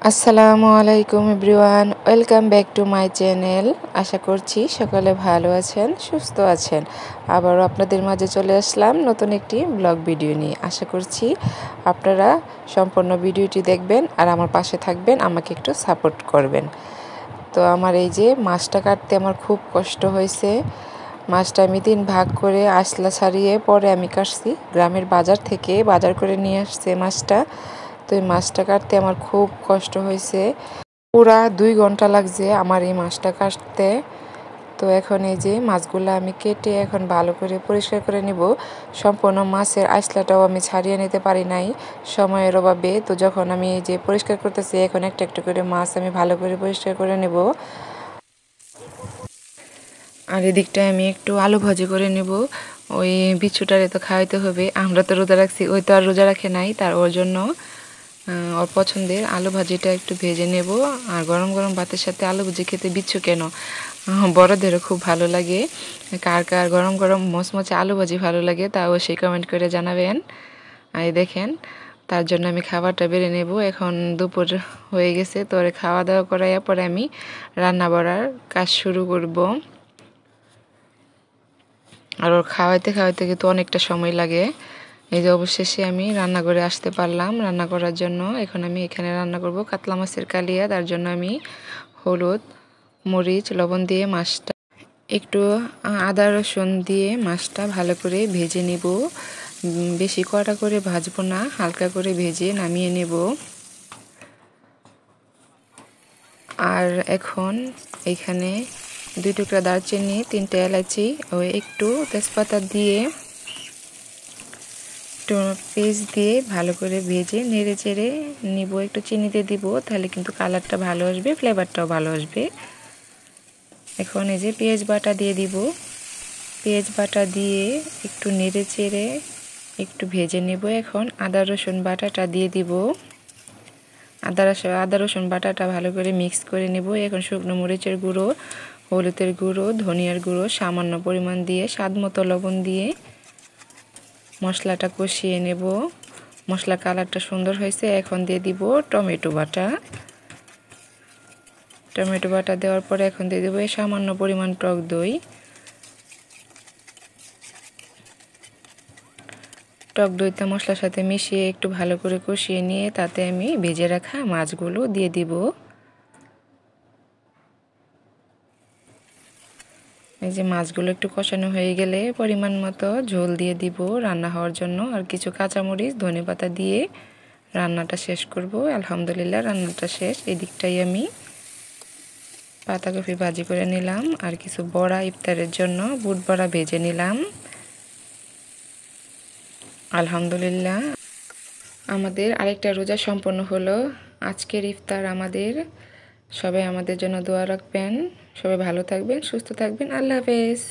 আসসালামু আলাইকুম everyone, welcome back to my channel. আশা করছি সকলে ভালো আছেন, সুস্থ আছেন। আবারও আপনাদের মাঝে চলে আসলাম নতুন একটি ব্লগ ভিডিও নিয়ে। আশা করছি আপনারা সম্পূর্ণ ভিডিওটি দেখবেন আর আমার পাশে থাকবেন, আমাকে একটু সাপোর্ট করবেন। তো আমার এই যে মাছটা কাটতে আমার খুব কষ্ট হয়েছে। মাছটা আমি 3 ভাগ করে আঁশলা ছাড়িয়ে পরে আমি কাটছি। গ্রামের বাজার থেকে বাজার করে নিয়ে আসছে মাছটা। তো এই মাছটা কাটতে আমার খুব কষ্ট হয়েছে, পুরা 2 ঘন্টা লাগছে আমার এই মাছটা কাটতে। তো এখন এই যে মাছগুলো আমি কেটে এখন ভালো করে পরিষ্কার করে নিব। সম্পূর্ণ মাছের আঁশলাটাও আমি ছাড়িয়ে নিতে পারি নাই সময়ের অভাবে। তো যখন আমি এই যে পরিষ্কার করতেছি, এখন একটা একটা করে মাছ আমি ভালো করে পরিষ্কার করে নেব। আর এদিকটায় আমি একটু আলু ভাজি করে নেব। ওই বিচ্ছুটারে তো খাওয়াইতে হবে, আমরা তো রোজা রাখছি, ওই তো আর রোজা রাখে নাই, তার ওর জন্য ওর পছন্দের আলু ভাজিটা একটু ভেজে নেব। আর গরম গরম ভাতের সাথে আলু ভাজি খেতে বিচ্ছু কেন, বড়দেরও খুব ভালো লাগে। কার কার গরম গরম মচমচে আলু ভাজি ভালো লাগে তা অবশ্যই কমেন্ট করে জানাবেন। এই দেখেন, তার জন্য আমি খাবারটা বেড়ে নেব। এখন দুপুর হয়ে গেছে, তো খাওয়া দাওয়া করার পরে আমি রান্না বাড়ার কাজ শুরু করব। আর ওর খাওয়াইতে খাওয়াইতে কিন্তু অনেকটা সময় লাগে। এই যে অবশেষে আমি রান্নাঘরে আসতে পারলাম রান্না করার জন্য। এখন আমি এখানে রান্না করব কাতলা মাছের কালিয়া। তার জন্য আমি হলুদ, মরিচ, লবণ দিয়ে মাছটা একটু আদা রসুন দিয়ে মাছটা ভালো করে ভেজে নেব। বেশি কড়া করে ভাজবো না, হালকা করে ভেজে নামিয়ে নেব। আর এখন এখানে 2 টুকরা দারচিনি, 3টে এলাচি ও একটু তেজপাতা দিয়ে একটু পেস্ট দিয়ে ভালো করে ভেজে নেড়ে চেড়ে নিব। একটু চিনি দিয়ে দিব, তাহলে কিন্তু কালারটা ভালো আসবে, ফ্লেভারটাও ভালো আসবে। এখন এই যে পেঁয়াজ বাটা দিয়ে দিব। পেঁয়াজ বাটা দিয়ে একটু নেড়ে চেড়ে একটু ভেজে নেব। এখন আদা রসুন বাটাটা দিয়ে দিব। আদা রসুন বাটাটা ভালো করে মিক্স করে নেব। এখন শুকনো মরিচের গুঁড়ো, হলুদের গুঁড়ো, ধনিয়ার গুঁড়ো সামান্য পরিমাণ দিয়ে স্বাদ মতো লবণ দিয়ে মশলাটা কষিয়ে নেব। মশলা কালারটা সুন্দর হয়েছে। এখন দিয়ে দিব টমেটো বাটা। টমেটো বাটা দেওয়ার পরে এখন দিয়ে দেবো সামান্য পরিমাণ টক দই। টক দইটা মশলার সাথে মিশিয়ে একটু ভালো করে কষিয়ে নিয়ে তাতে আমি ভেজে রাখা মাছগুলো দিয়ে দিব। এই যে মাছগুলো একটু কষানো হয়ে গেলে পরিমাণ মতো ঝোল দিয়ে দিব রান্না হওয়ার জন্য। আর কিছু কাঁচামরিচ, ধনেপাতা দিয়ে রান্নাটা শেষ করব। আলহামদুলিল্লাহ রান্নাটা শেষ। এদিকটাই আমি পাতাকপি ভাজি করে নিলাম আর কিছু বড়া ইফতারের জন্য বুট বড়া ভেজে নিলাম। আলহামদুলিল্লাহ আমাদের আরেকটা রোজা সম্পন্ন হলো। আজকের ইফতার আমাদের। সবাই আমাদের জন্য দোয়া রাখবেন। সবাই ভালো থাকবেন, সুস্থ থাকবেন। আল্লাহ হাফেজ।